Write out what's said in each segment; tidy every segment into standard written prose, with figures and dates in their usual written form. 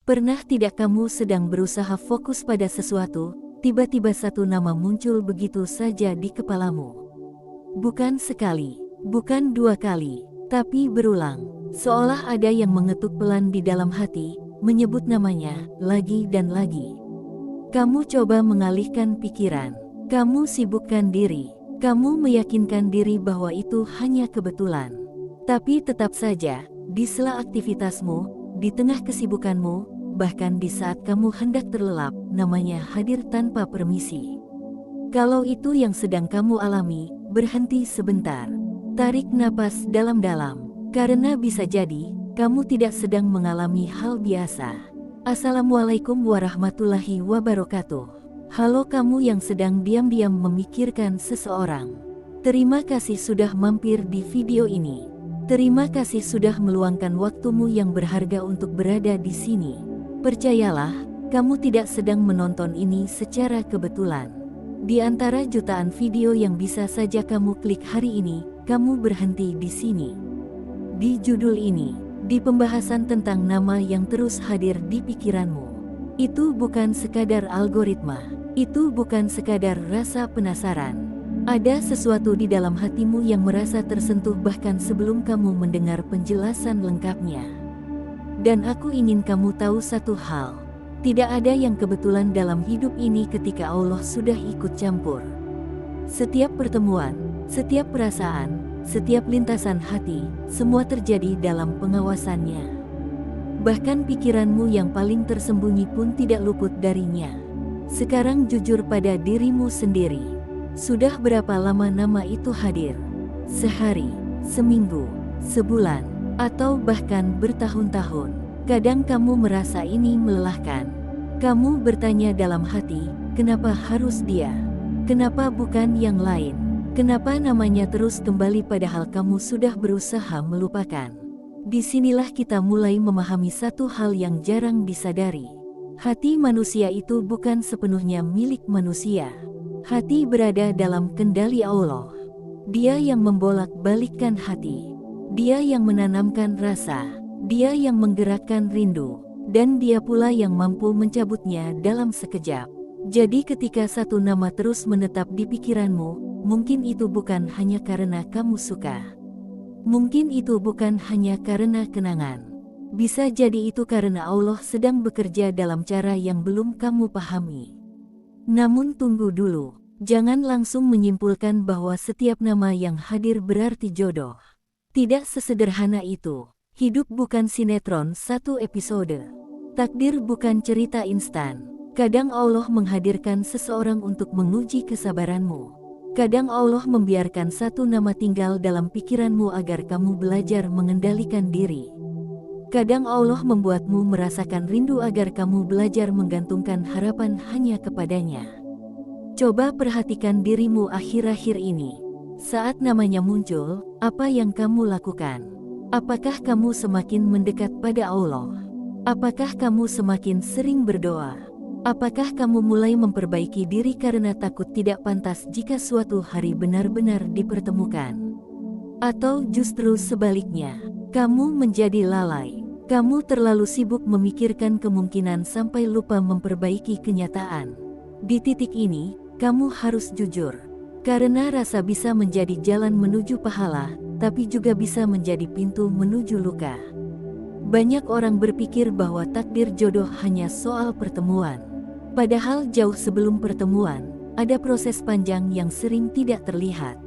Pernah tidak kamu sedang berusaha fokus pada sesuatu, tiba-tiba satu nama muncul begitu saja di kepalamu? Bukan sekali, bukan dua kali, tapi berulang. Seolah ada yang mengetuk pelan di dalam hati, menyebut namanya lagi dan lagi. Kamu coba mengalihkan pikiran, kamu sibukkan diri, kamu meyakinkan diri bahwa itu hanya kebetulan. Tapi tetap saja, di sela aktivitasmu, di tengah kesibukanmu, bahkan di saat kamu hendak terlelap, namanya hadir tanpa permisi. Kalau itu yang sedang kamu alami, berhenti sebentar. Tarik napas dalam-dalam, karena bisa jadi, kamu tidak sedang mengalami hal biasa. Assalamualaikum warahmatullahi wabarakatuh. Halo kamu yang sedang diam-diam memikirkan seseorang. Terima kasih sudah mampir di video ini. Terima kasih sudah meluangkan waktumu yang berharga untuk berada di sini. Percayalah, kamu tidak sedang menonton ini secara kebetulan. Di antara jutaan video yang bisa saja kamu klik hari ini, kamu berhenti di sini. Di judul ini, di pembahasan tentang nama yang terus hadir di pikiranmu. Itu bukan sekadar algoritma, itu bukan sekadar rasa penasaran. Ada sesuatu di dalam hatimu yang merasa tersentuh bahkan sebelum kamu mendengar penjelasan lengkapnya. Dan aku ingin kamu tahu satu hal, tidak ada yang kebetulan dalam hidup ini ketika Allah sudah ikut campur. Setiap pertemuan, setiap perasaan, setiap lintasan hati, semua terjadi dalam pengawasannya. Bahkan pikiranmu yang paling tersembunyi pun tidak luput darinya. Sekarang jujur pada dirimu sendiri. Sudah berapa lama nama itu hadir? Sehari, seminggu, sebulan, atau bahkan bertahun-tahun. Kadang kamu merasa ini melelahkan. Kamu bertanya dalam hati, kenapa harus dia? Kenapa bukan yang lain? Kenapa namanya terus kembali padahal kamu sudah berusaha melupakan? Disinilah kita mulai memahami satu hal yang jarang disadari. Hati manusia itu bukan sepenuhnya milik manusia. Hati berada dalam kendali Allah. Dia yang membolak-balikkan hati. Dia yang menanamkan rasa, dia yang menggerakkan rindu, dan dia pula yang mampu mencabutnya dalam sekejap. Jadi ketika satu nama terus menetap di pikiranmu, mungkin itu bukan hanya karena kamu suka. Mungkin itu bukan hanya karena kenangan. Bisa jadi itu karena Allah sedang bekerja dalam cara yang belum kamu pahami. Namun tunggu dulu, jangan langsung menyimpulkan bahwa setiap nama yang hadir berarti jodoh. Tidak sesederhana itu. Hidup bukan sinetron satu episode. Takdir bukan cerita instan. Kadang Allah menghadirkan seseorang untuk menguji kesabaranmu. Kadang Allah membiarkan satu nama tinggal dalam pikiranmu agar kamu belajar mengendalikan diri. Kadang Allah membuatmu merasakan rindu agar kamu belajar menggantungkan harapan hanya kepadanya. Coba perhatikan dirimu akhir-akhir ini. Saat namanya muncul, apa yang kamu lakukan? Apakah kamu semakin mendekat pada Allah? Apakah kamu semakin sering berdoa? Apakah kamu mulai memperbaiki diri karena takut tidak pantas jika suatu hari benar-benar dipertemukan? Atau justru sebaliknya, kamu menjadi lalai? Kamu terlalu sibuk memikirkan kemungkinan sampai lupa memperbaiki kenyataan. Di titik ini, kamu harus jujur. Karena rasa bisa menjadi jalan menuju pahala, tapi juga bisa menjadi pintu menuju luka. Banyak orang berpikir bahwa takdir jodoh hanya soal pertemuan. Padahal jauh sebelum pertemuan, ada proses panjang yang sering tidak terlihat.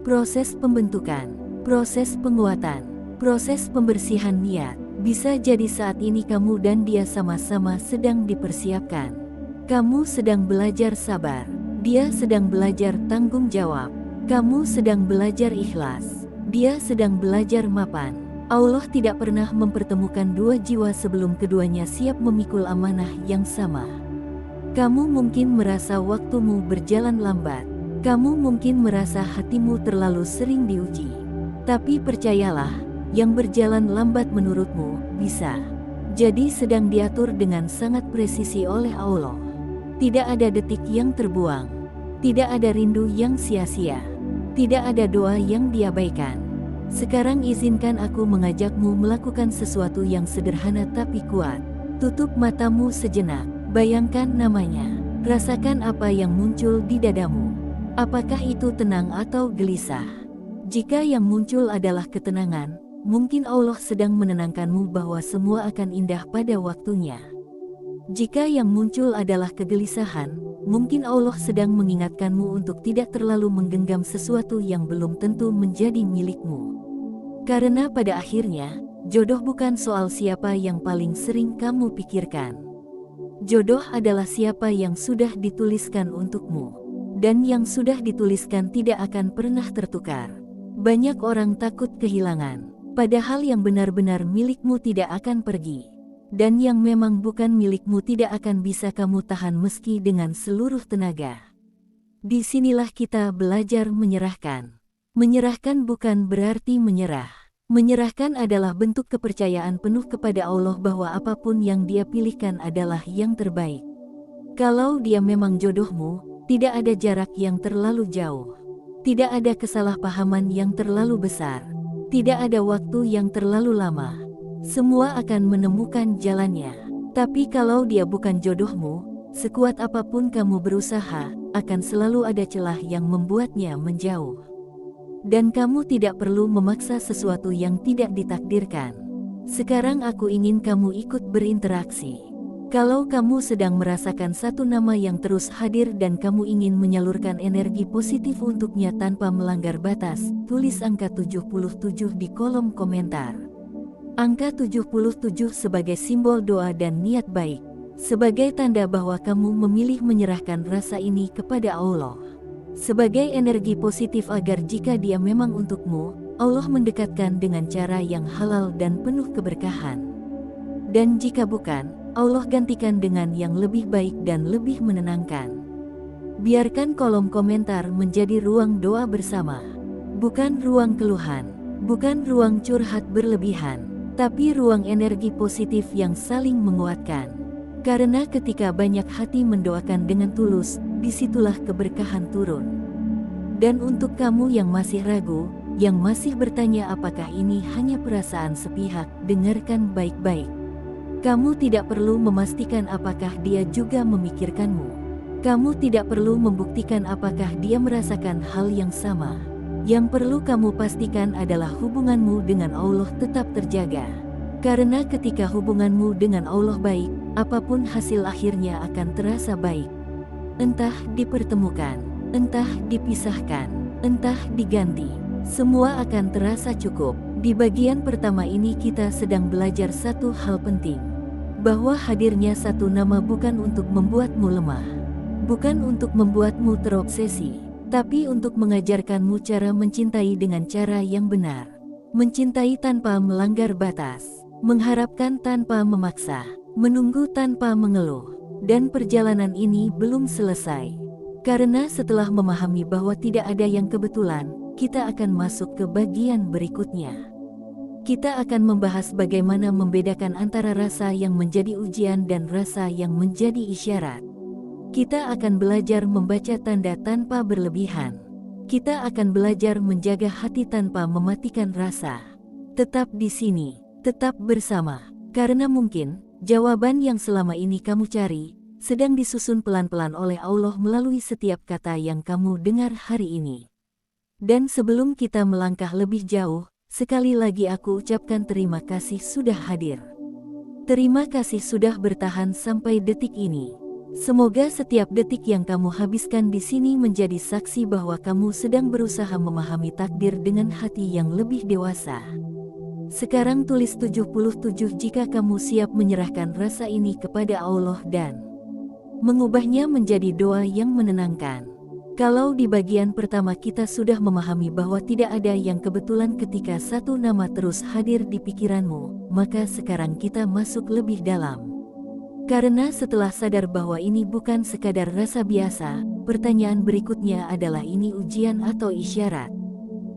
Proses pembentukan, proses penguatan, proses pembersihan niat. Bisa jadi saat ini kamu dan dia sama-sama sedang dipersiapkan. Kamu sedang belajar sabar. Dia sedang belajar tanggung jawab. Kamu sedang belajar ikhlas. Dia sedang belajar mapan. Allah tidak pernah mempertemukan dua jiwa sebelum keduanya siap memikul amanah yang sama. Kamu mungkin merasa waktumu berjalan lambat. Kamu mungkin merasa hatimu terlalu sering diuji. Tapi percayalah, yang berjalan lambat menurutmu bisa jadi sedang diatur dengan sangat presisi oleh Allah. Tidak ada detik yang terbuang, tidak ada rindu yang sia-sia, tidak ada doa yang diabaikan. Sekarang izinkan aku mengajakmu melakukan sesuatu yang sederhana tapi kuat. Tutup matamu sejenak, bayangkan namanya, rasakan apa yang muncul di dadamu. Apakah itu tenang atau gelisah? Jika yang muncul adalah ketenangan, mungkin Allah sedang menenangkanmu bahwa semua akan indah pada waktunya. Jika yang muncul adalah kegelisahan, mungkin Allah sedang mengingatkanmu untuk tidak terlalu menggenggam sesuatu yang belum tentu menjadi milikmu. Karena pada akhirnya, jodoh bukan soal siapa yang paling sering kamu pikirkan. Jodoh adalah siapa yang sudah dituliskan untukmu. Dan yang sudah dituliskan tidak akan pernah tertukar. Banyak orang takut kehilangan, padahal yang benar-benar milikmu tidak akan pergi. Dan yang memang bukan milikmu tidak akan bisa kamu tahan meski dengan seluruh tenaga. Disinilah kita belajar menyerahkan. Menyerahkan bukan berarti menyerah. Menyerahkan adalah bentuk kepercayaan penuh kepada Allah bahwa apapun yang Dia pilihkan adalah yang terbaik. Kalau Dia memang jodohmu, tidak ada jarak yang terlalu jauh. Tidak ada kesalahpahaman yang terlalu besar. Tidak ada waktu yang terlalu lama. Semua akan menemukan jalannya. Tapi kalau dia bukan jodohmu, sekuat apapun kamu berusaha, akan selalu ada celah yang membuatnya menjauh. Dan kamu tidak perlu memaksa sesuatu yang tidak ditakdirkan. Sekarang aku ingin kamu ikut berinteraksi. Kalau kamu sedang merasakan satu nama yang terus hadir dan kamu ingin menyalurkan energi positif untuknya tanpa melanggar batas, tulis angka 77 di kolom komentar. Angka 77 sebagai simbol doa dan niat baik, sebagai tanda bahwa kamu memilih menyerahkan rasa ini kepada Allah. Sebagai energi positif agar jika dia memang untukmu, Allah mendekatkan dengan cara yang halal dan penuh keberkahan. Dan jika bukan, Allah gantikan dengan yang lebih baik dan lebih menenangkan. Biarkan kolom komentar menjadi ruang doa bersama. Bukan ruang keluhan, bukan ruang curhat berlebihan, tapi ruang energi positif yang saling menguatkan. Karena ketika banyak hati mendoakan dengan tulus, disitulah keberkahan turun. Dan untuk kamu yang masih ragu, yang masih bertanya apakah ini hanya perasaan sepihak, dengarkan baik-baik. Kamu tidak perlu memastikan apakah dia juga memikirkanmu. Kamu tidak perlu membuktikan apakah dia merasakan hal yang sama. Yang perlu kamu pastikan adalah hubunganmu dengan Allah tetap terjaga. Karena ketika hubunganmu dengan Allah baik, apapun hasil akhirnya akan terasa baik. Entah dipertemukan, entah dipisahkan, entah diganti, semua akan terasa cukup. Di bagian pertama ini kita sedang belajar satu hal penting. Bahwa hadirnya satu nama bukan untuk membuatmu lemah. Bukan untuk membuatmu terobsesi. Tapi untuk mengajarkanmu cara mencintai dengan cara yang benar. Mencintai tanpa melanggar batas. Mengharapkan tanpa memaksa. Menunggu tanpa mengeluh. Dan perjalanan ini belum selesai. Karena setelah memahami bahwa tidak ada yang kebetulan, kita akan masuk ke bagian berikutnya. Kita akan membahas bagaimana membedakan antara rasa yang menjadi ujian dan rasa yang menjadi isyarat. Kita akan belajar membaca tanda tanpa berlebihan. Kita akan belajar menjaga hati tanpa mematikan rasa. Tetap di sini, tetap bersama. Karena mungkin, jawaban yang selama ini kamu cari, sedang disusun pelan-pelan oleh Allah melalui setiap kata yang kamu dengar hari ini. Dan sebelum kita melangkah lebih jauh, sekali lagi aku ucapkan terima kasih sudah hadir. Terima kasih sudah bertahan sampai detik ini. Semoga setiap detik yang kamu habiskan di sini menjadi saksi bahwa kamu sedang berusaha memahami takdir dengan hati yang lebih dewasa. Sekarang tulis 77 jika kamu siap menyerahkan rasa ini kepada Allah dan mengubahnya menjadi doa yang menenangkan. Kalau di bagian pertama kita sudah memahami bahwa tidak ada yang kebetulan ketika satu nama terus hadir di pikiranmu, maka sekarang kita masuk lebih dalam. Karena setelah sadar bahwa ini bukan sekadar rasa biasa, pertanyaan berikutnya adalah ini ujian atau isyarat.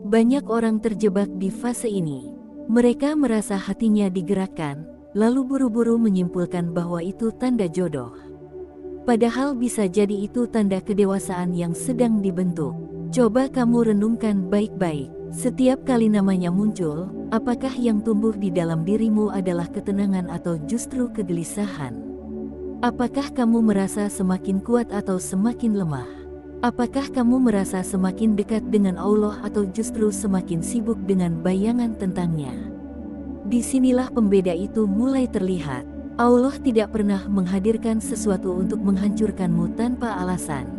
Banyak orang terjebak di fase ini. Mereka merasa hatinya digerakkan, lalu buru-buru menyimpulkan bahwa itu tanda jodoh. Padahal bisa jadi itu tanda kedewasaan yang sedang dibentuk. Coba kamu renungkan baik-baik. Setiap kali namanya muncul, apakah yang tumbuh di dalam dirimu adalah ketenangan atau justru kegelisahan? Apakah kamu merasa semakin kuat atau semakin lemah? Apakah kamu merasa semakin dekat dengan Allah atau justru semakin sibuk dengan bayangan tentangnya? Disinilah pembeda itu mulai terlihat. Allah tidak pernah menghadirkan sesuatu untuk menghancurkanmu tanpa alasan.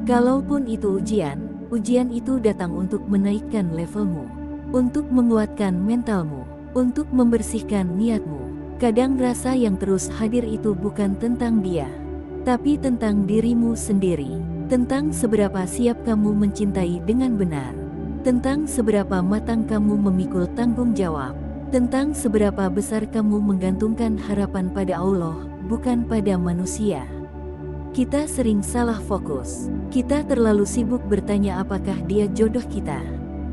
Kalaupun itu ujian, ujian itu datang untuk menaikkan levelmu, untuk menguatkan mentalmu, untuk membersihkan niatmu. Kadang rasa yang terus hadir itu bukan tentang dia, tapi tentang dirimu sendiri, tentang seberapa siap kamu mencintai dengan benar, tentang seberapa matang kamu memikul tanggung jawab, tentang seberapa besar kamu menggantungkan harapan pada Allah, bukan pada manusia. Kita sering salah fokus. Kita terlalu sibuk bertanya apakah dia jodoh kita.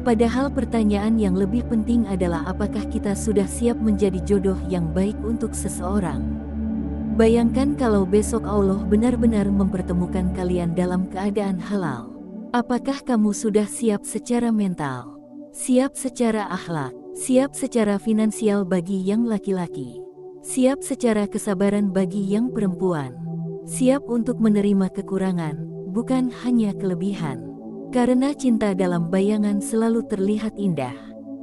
Padahal pertanyaan yang lebih penting adalah apakah kita sudah siap menjadi jodoh yang baik untuk seseorang. Bayangkan kalau besok Allah benar-benar mempertemukan kalian dalam keadaan halal. Apakah kamu sudah siap secara mental? Siap secara akhlak? Siap secara finansial bagi yang laki-laki? Siap secara kesabaran bagi yang perempuan? Siap untuk menerima kekurangan, bukan hanya kelebihan. Karena cinta dalam bayangan selalu terlihat indah,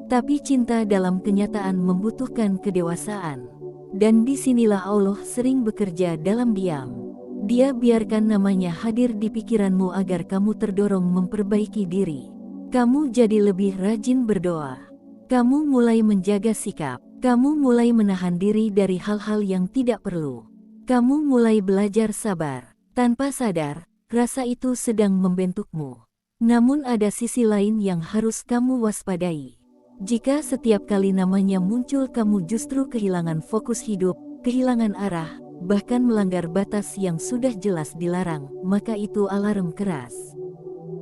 tapi cinta dalam kenyataan membutuhkan kedewasaan. Dan disinilah Allah sering bekerja dalam diam. Dia biarkan namanya hadir di pikiranmu agar kamu terdorong memperbaiki diri. Kamu jadi lebih rajin berdoa. Kamu mulai menjaga sikap. Kamu mulai menahan diri dari hal-hal yang tidak perlu. Kamu mulai belajar sabar. Tanpa sadar, rasa itu sedang membentukmu. Namun ada sisi lain yang harus kamu waspadai. Jika setiap kali namanya muncul kamu justru kehilangan fokus hidup, kehilangan arah, bahkan melanggar batas yang sudah jelas dilarang, maka itu alarm keras.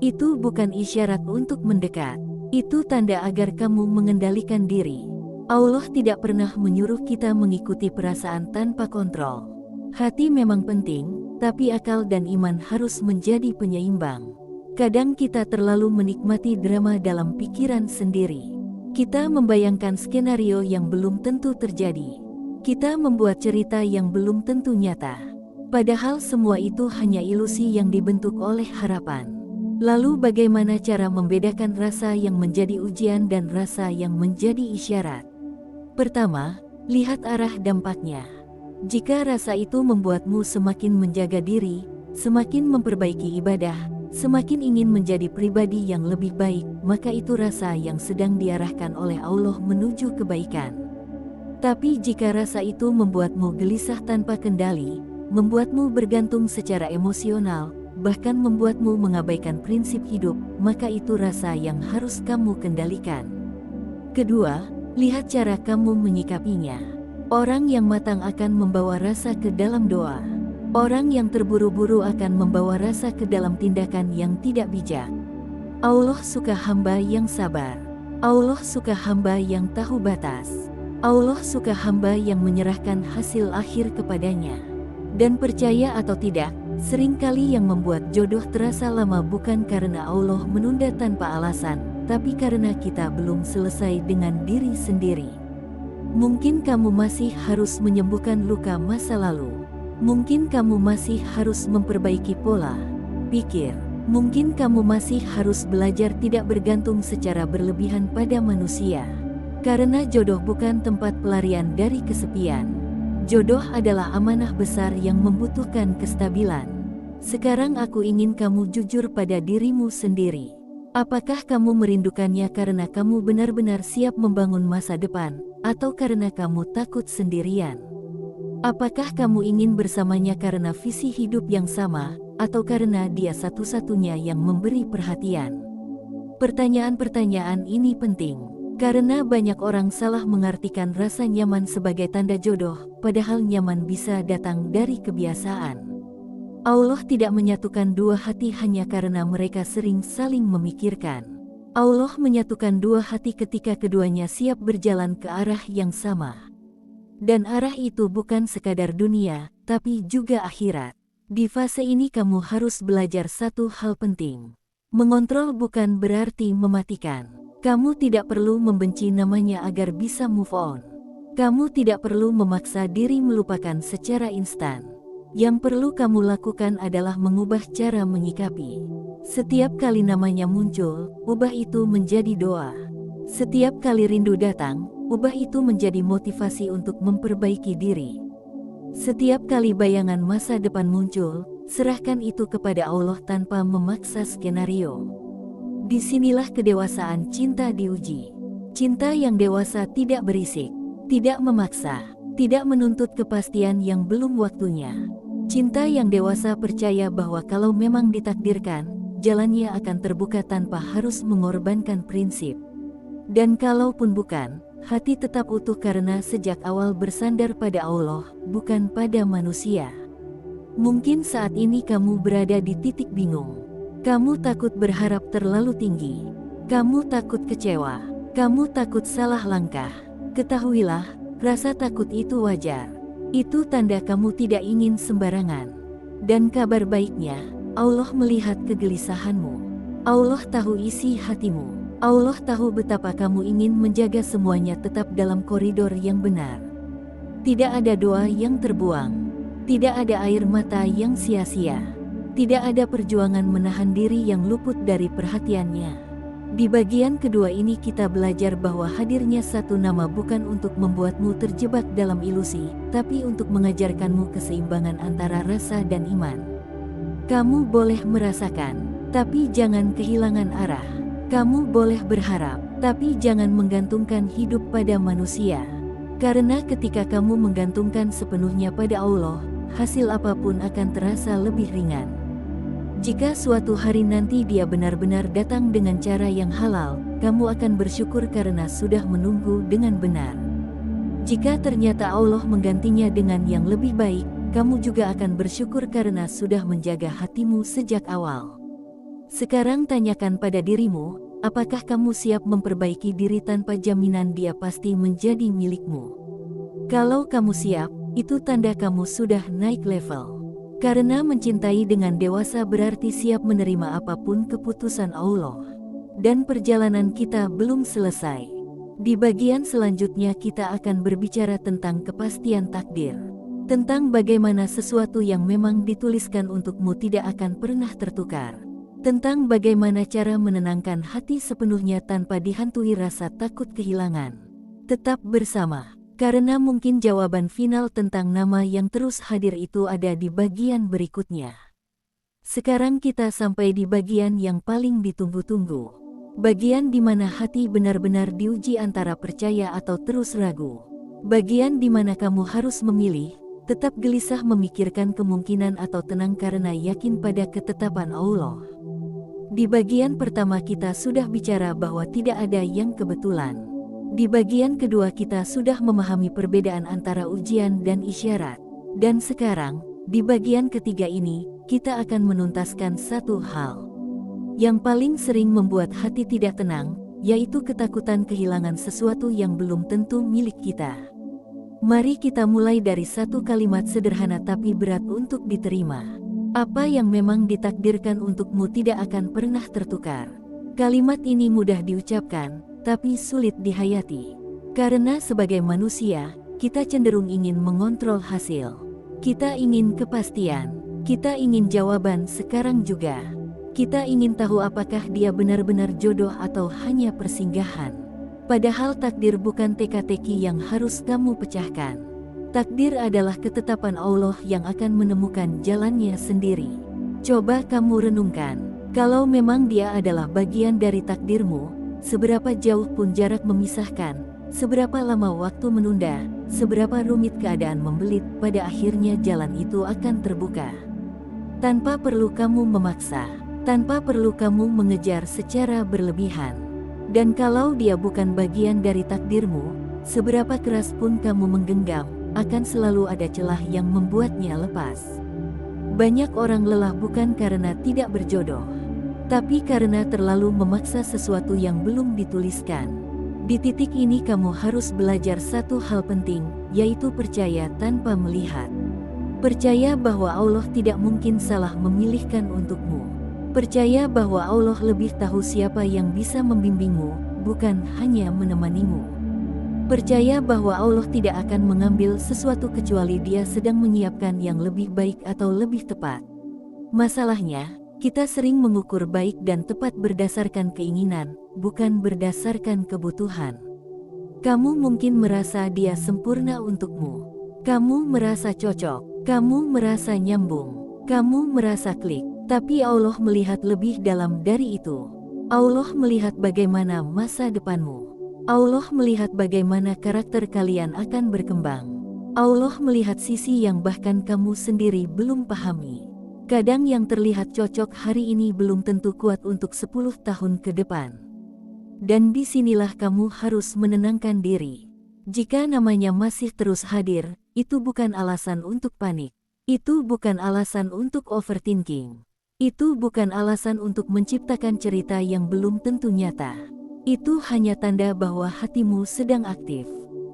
Itu bukan isyarat untuk mendekat. Itu tanda agar kamu mengendalikan diri. Allah tidak pernah menyuruh kita mengikuti perasaan tanpa kontrol. Hati memang penting, tapi akal dan iman harus menjadi penyeimbang. Kadang kita terlalu menikmati drama dalam pikiran sendiri. Kita membayangkan skenario yang belum tentu terjadi. Kita membuat cerita yang belum tentu nyata. Padahal semua itu hanya ilusi yang dibentuk oleh harapan. Lalu bagaimana cara membedakan rasa yang menjadi ujian dan rasa yang menjadi isyarat? Pertama, lihat arah dampaknya. Jika rasa itu membuatmu semakin menjaga diri, semakin memperbaiki ibadah, semakin ingin menjadi pribadi yang lebih baik, maka itu rasa yang sedang diarahkan oleh Allah menuju kebaikan. Tapi jika rasa itu membuatmu gelisah tanpa kendali, membuatmu bergantung secara emosional, bahkan membuatmu mengabaikan prinsip hidup, maka itu rasa yang harus kamu kendalikan. Kedua, lihat cara kamu menyikapinya. Orang yang matang akan membawa rasa ke dalam doa. Orang yang terburu-buru akan membawa rasa ke dalam tindakan yang tidak bijak. Allah suka hamba yang sabar. Allah suka hamba yang tahu batas. Allah suka hamba yang menyerahkan hasil akhir kepadanya. Dan percaya atau tidak, seringkali yang membuat jodoh terasa lama bukan karena Allah menunda tanpa alasan, tapi karena kita belum selesai dengan diri sendiri. Mungkin kamu masih harus menyembuhkan luka masa lalu. Mungkin kamu masih harus memperbaiki pola pikir. Mungkin kamu masih harus belajar tidak bergantung secara berlebihan pada manusia. Karena jodoh bukan tempat pelarian dari kesepian. Jodoh adalah amanah besar yang membutuhkan kestabilan. Sekarang aku ingin kamu jujur pada dirimu sendiri. Apakah kamu merindukannya karena kamu benar-benar siap membangun masa depan, atau karena kamu takut sendirian? Apakah kamu ingin bersamanya karena visi hidup yang sama, atau karena dia satu-satunya yang memberi perhatian? Pertanyaan-pertanyaan ini penting, karena banyak orang salah mengartikan rasa nyaman sebagai tanda jodoh, padahal nyaman bisa datang dari kebiasaan. Allah tidak menyatukan dua hati hanya karena mereka sering saling memikirkan. Allah menyatukan dua hati ketika keduanya siap berjalan ke arah yang sama. Dan arah itu bukan sekadar dunia, tapi juga akhirat. Di fase ini kamu harus belajar satu hal penting. Mengontrol bukan berarti mematikan. Kamu tidak perlu membenci namanya agar bisa move on. Kamu tidak perlu memaksa diri melupakan secara instan. Yang perlu kamu lakukan adalah mengubah cara menyikapi. Setiap kali namanya muncul, ubah itu menjadi doa. Setiap kali rindu datang, ubah itu menjadi motivasi untuk memperbaiki diri. Setiap kali bayangan masa depan muncul, serahkan itu kepada Allah tanpa memaksa skenario. Disinilah kedewasaan cinta diuji. Cinta yang dewasa tidak berisik, tidak memaksa, tidak menuntut kepastian yang belum waktunya. Cinta yang dewasa percaya bahwa kalau memang ditakdirkan, jalannya akan terbuka tanpa harus mengorbankan prinsip. Dan kalaupun bukan, hati tetap utuh karena sejak awal bersandar pada Allah, bukan pada manusia. Mungkin saat ini kamu berada di titik bingung. Kamu takut berharap terlalu tinggi. Kamu takut kecewa. Kamu takut salah langkah. Ketahuilah, rasa takut itu wajar. Itu tanda kamu tidak ingin sembarangan. Dan kabar baiknya, Allah melihat kegelisahanmu. Allah tahu isi hatimu. Allah tahu betapa kamu ingin menjaga semuanya tetap dalam koridor yang benar. Tidak ada doa yang terbuang. Tidak ada air mata yang sia-sia. Tidak ada perjuangan menahan diri yang luput dari perhatiannya. Di bagian kedua ini kita belajar bahwa hadirnya satu nama bukan untuk membuatmu terjebak dalam ilusi, tapi untuk mengajarkanmu keseimbangan antara rasa dan iman. Kamu boleh merasakan, tapi jangan kehilangan arah. Kamu boleh berharap, tapi jangan menggantungkan hidup pada manusia. Karena ketika kamu menggantungkan sepenuhnya pada Allah, hasil apapun akan terasa lebih ringan. Jika suatu hari nanti Dia benar-benar datang dengan cara yang halal, kamu akan bersyukur karena sudah menunggu dengan benar. Jika ternyata Allah menggantinya dengan yang lebih baik, kamu juga akan bersyukur karena sudah menjaga hatimu sejak awal. Sekarang tanyakan pada dirimu, apakah kamu siap memperbaiki diri tanpa jaminan Dia pasti menjadi milikmu? Kalau kamu siap, itu tanda kamu sudah naik level. Karena mencintai dengan dewasa berarti siap menerima apapun keputusan Allah. Dan perjalanan kita belum selesai. Di bagian selanjutnya kita akan berbicara tentang kepastian takdir. Tentang bagaimana sesuatu yang memang dituliskan untukmu tidak akan pernah tertukar. Tentang bagaimana cara menenangkan hati sepenuhnya tanpa dihantui rasa takut kehilangan. Tetap bersama. Karena mungkin jawaban final tentang nama yang terus hadir itu ada di bagian berikutnya. Sekarang kita sampai di bagian yang paling ditunggu-tunggu. Bagian di mana hati benar-benar diuji antara percaya atau terus ragu. Bagian di mana kamu harus memilih, tetap gelisah memikirkan kemungkinan atau tenang karena yakin pada ketetapan Allah. Di bagian pertama kita sudah bicara bahwa tidak ada yang kebetulan. Di bagian kedua kita sudah memahami perbedaan antara ujian dan isyarat. Dan sekarang, di bagian ketiga ini, kita akan menuntaskan satu hal yang paling sering membuat hati tidak tenang, yaitu ketakutan kehilangan sesuatu yang belum tentu milik kita. Mari kita mulai dari satu kalimat sederhana tapi berat untuk diterima. Apa yang memang ditakdirkan untukmu tidak akan pernah tertukar. Kalimat ini mudah diucapkan, tapi sulit dihayati. Karena sebagai manusia, kita cenderung ingin mengontrol hasil. Kita ingin kepastian. Kita ingin jawaban sekarang juga. Kita ingin tahu apakah dia benar-benar jodoh atau hanya persinggahan. Padahal takdir bukan teka-teki yang harus kamu pecahkan. Takdir adalah ketetapan Allah yang akan menemukan jalannya sendiri. Coba kamu renungkan, kalau memang dia adalah bagian dari takdirmu, seberapa jauh pun jarak memisahkan, seberapa lama waktu menunda, seberapa rumit keadaan membelit, pada akhirnya jalan itu akan terbuka. Tanpa perlu kamu memaksa, tanpa perlu kamu mengejar secara berlebihan. Dan kalau dia bukan bagian dari takdirmu, seberapa keras pun kamu menggenggam, akan selalu ada celah yang membuatnya lepas. Banyak orang lelah bukan karena tidak berjodoh, tapi karena terlalu memaksa sesuatu yang belum dituliskan. Di titik ini kamu harus belajar satu hal penting, yaitu percaya tanpa melihat. Percaya bahwa Allah tidak mungkin salah memilihkan untukmu. Percaya bahwa Allah lebih tahu siapa yang bisa membimbingmu, bukan hanya menemanimu. Percaya bahwa Allah tidak akan mengambil sesuatu kecuali Dia sedang menyiapkan yang lebih baik atau lebih tepat. Masalahnya, kita sering mengukur baik dan tepat berdasarkan keinginan, bukan berdasarkan kebutuhan. Kamu mungkin merasa dia sempurna untukmu. Kamu merasa cocok. Kamu merasa nyambung. Kamu merasa klik. Tapi Allah melihat lebih dalam dari itu. Allah melihat bagaimana masa depanmu. Allah melihat bagaimana karakter kalian akan berkembang. Allah melihat sisi yang bahkan kamu sendiri belum pahami. Kadang yang terlihat cocok hari ini belum tentu kuat untuk 10 tahun ke depan. Dan disinilah kamu harus menenangkan diri. Jika namanya masih terus hadir, itu bukan alasan untuk panik. Itu bukan alasan untuk overthinking. Itu bukan alasan untuk menciptakan cerita yang belum tentu nyata. Itu hanya tanda bahwa hatimu sedang aktif.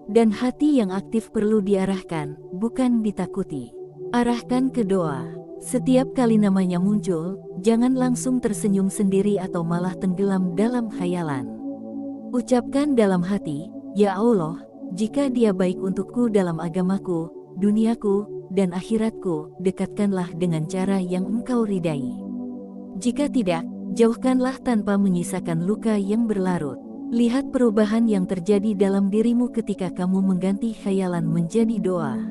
Dan hati yang aktif perlu diarahkan, bukan ditakuti. Arahkan ke doa. Setiap kali namanya muncul, jangan langsung tersenyum sendiri atau malah tenggelam dalam khayalan. Ucapkan dalam hati, "Ya Allah, jika Dia baik untukku dalam agamaku, duniaku, dan akhiratku, dekatkanlah dengan cara yang Engkau ridai. Jika tidak, jauhkanlah tanpa menyisakan luka yang berlarut." Lihat perubahan yang terjadi dalam dirimu ketika kamu mengganti khayalan menjadi doa.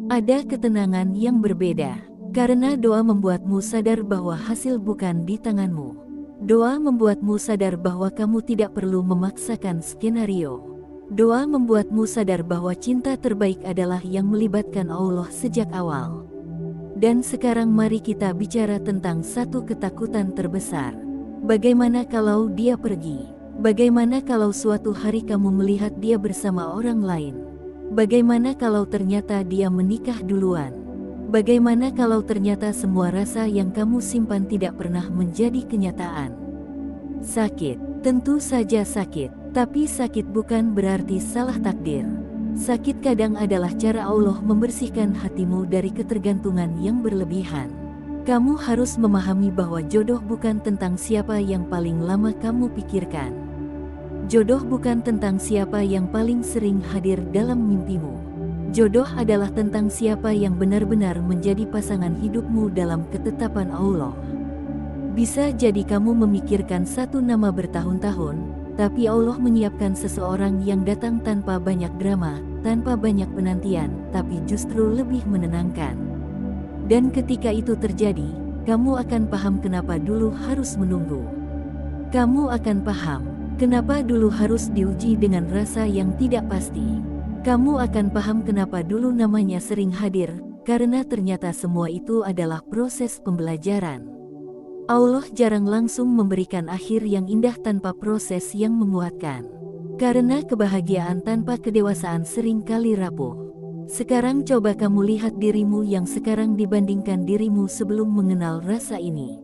Ada ketenangan yang berbeda, karena doa membuatmu sadar bahwa hasil bukan di tanganmu. Doa membuatmu sadar bahwa kamu tidak perlu memaksakan skenario. Doa membuatmu sadar bahwa cinta terbaik adalah yang melibatkan Allah sejak awal. Dan sekarang mari kita bicara tentang satu ketakutan terbesar. Bagaimana kalau dia pergi? Bagaimana kalau suatu hari kamu melihat dia bersama orang lain? Bagaimana kalau ternyata dia menikah duluan? Bagaimana kalau ternyata semua rasa yang kamu simpan tidak pernah menjadi kenyataan? Sakit, tentu saja sakit, tapi sakit bukan berarti salah takdir. Sakit kadang adalah cara Allah membersihkan hatimu dari ketergantungan yang berlebihan. Kamu harus memahami bahwa jodoh bukan tentang siapa yang paling lama kamu pikirkan. Jodoh bukan tentang siapa yang paling sering hadir dalam mimpimu. Jodoh adalah tentang siapa yang benar-benar menjadi pasangan hidupmu dalam ketetapan Allah. Bisa jadi kamu memikirkan satu nama bertahun-tahun, tapi Allah menyiapkan seseorang yang datang tanpa banyak drama, tanpa banyak penantian, tapi justru lebih menenangkan. Dan ketika itu terjadi, kamu akan paham kenapa dulu harus menunggu. Kamu akan paham kenapa dulu harus diuji dengan rasa yang tidak pasti. Kamu akan paham kenapa dulu namanya sering hadir, karena ternyata semua itu adalah proses pembelajaran. Allah jarang langsung memberikan akhir yang indah tanpa proses yang menguatkan. Karena kebahagiaan tanpa kedewasaan sering kali rapuh. Sekarang coba kamu lihat dirimu yang sekarang dibandingkan dirimu sebelum mengenal rasa ini.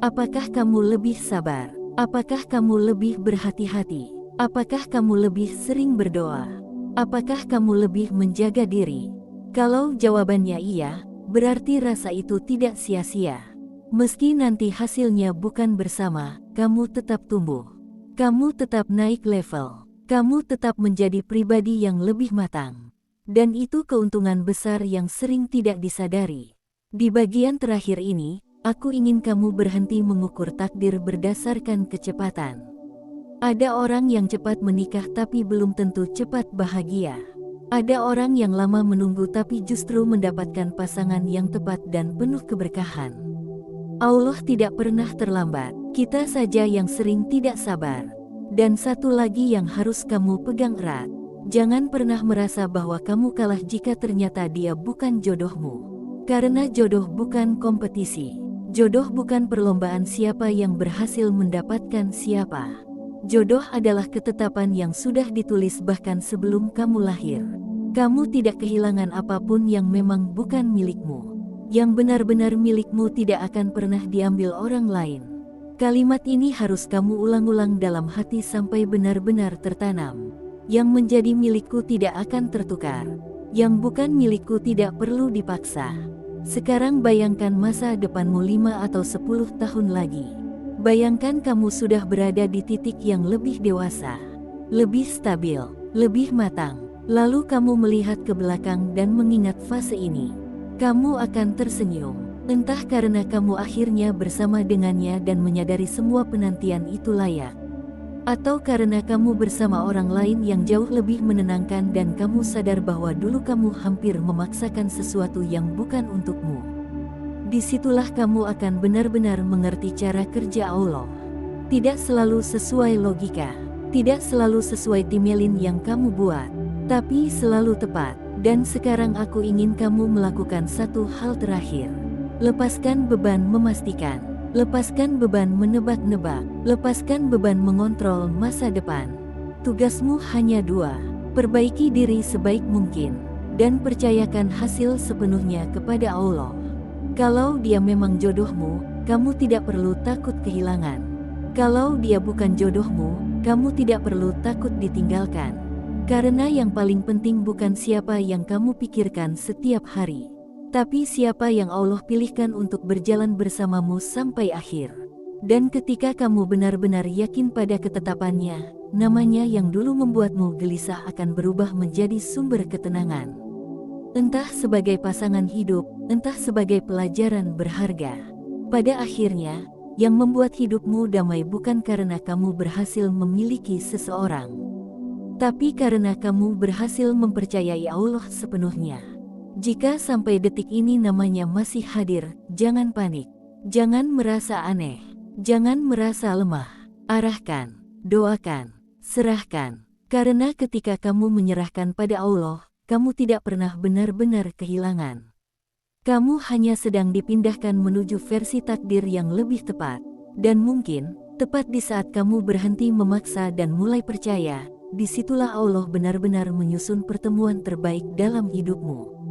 Apakah kamu lebih sabar? Apakah kamu lebih berhati-hati? Apakah kamu lebih sering berdoa? Apakah kamu lebih menjaga diri? Kalau jawabannya iya, berarti rasa itu tidak sia-sia. Meski nanti hasilnya bukan bersama, kamu tetap tumbuh. Kamu tetap naik level. Kamu tetap menjadi pribadi yang lebih matang. Dan itu keuntungan besar yang sering tidak disadari. Di bagian terakhir ini, aku ingin kamu berhenti mengukur takdir berdasarkan kecepatan. Ada orang yang cepat menikah tapi belum tentu cepat bahagia. Ada orang yang lama menunggu tapi justru mendapatkan pasangan yang tepat dan penuh keberkahan. Allah tidak pernah terlambat, kita saja yang sering tidak sabar. Dan satu lagi yang harus kamu pegang erat. Jangan pernah merasa bahwa kamu kalah jika ternyata dia bukan jodohmu. Karena jodoh bukan kompetisi. Jodoh bukan perlombaan siapa yang berhasil mendapatkan siapa. Jodoh adalah ketetapan yang sudah ditulis bahkan sebelum kamu lahir. Kamu tidak kehilangan apapun yang memang bukan milikmu. Yang benar-benar milikmu tidak akan pernah diambil orang lain. Kalimat ini harus kamu ulang-ulang dalam hati sampai benar-benar tertanam. Yang menjadi milikku tidak akan tertukar. Yang bukan milikku tidak perlu dipaksa. Sekarang bayangkan masa depanmu 5 atau 10 tahun lagi. Bayangkan kamu sudah berada di titik yang lebih dewasa, lebih stabil, lebih matang. Lalu kamu melihat ke belakang dan mengingat fase ini. Kamu akan tersenyum, entah karena kamu akhirnya bersama dengannya dan menyadari semua penantian itu layak, atau karena kamu bersama orang lain yang jauh lebih menenangkan dan kamu sadar bahwa dulu kamu hampir memaksakan sesuatu yang bukan untukmu. Disitulah kamu akan benar-benar mengerti cara kerja Allah. Tidak selalu sesuai logika, tidak selalu sesuai timeline yang kamu buat, tapi selalu tepat. Dan sekarang aku ingin kamu melakukan satu hal terakhir. Lepaskan beban memastikan, lepaskan beban menebak-nebak, lepaskan beban mengontrol masa depan. Tugasmu hanya dua, perbaiki diri sebaik mungkin, dan percayakan hasil sepenuhnya kepada Allah. Kalau dia memang jodohmu, kamu tidak perlu takut kehilangan. Kalau dia bukan jodohmu, kamu tidak perlu takut ditinggalkan. Karena yang paling penting bukan siapa yang kamu pikirkan setiap hari, tapi siapa yang Allah pilihkan untuk berjalan bersamamu sampai akhir. Dan ketika kamu benar-benar yakin pada ketetapannya, namanya yang dulu membuatmu gelisah akan berubah menjadi sumber ketenangan. Entah sebagai pasangan hidup, entah sebagai pelajaran berharga. Pada akhirnya, yang membuat hidupmu damai bukan karena kamu berhasil memiliki seseorang, tapi karena kamu berhasil mempercayai Allah sepenuhnya. Jika sampai detik ini namanya masih hadir, jangan panik. Jangan merasa aneh. Jangan merasa lemah. Arahkan, doakan, serahkan. Karena ketika kamu menyerahkan pada Allah, kamu tidak pernah benar-benar kehilangan. Kamu hanya sedang dipindahkan menuju versi takdir yang lebih tepat. Dan mungkin, tepat di saat kamu berhenti memaksa dan mulai percaya, disitulah Allah benar-benar menyusun pertemuan terbaik dalam hidupmu.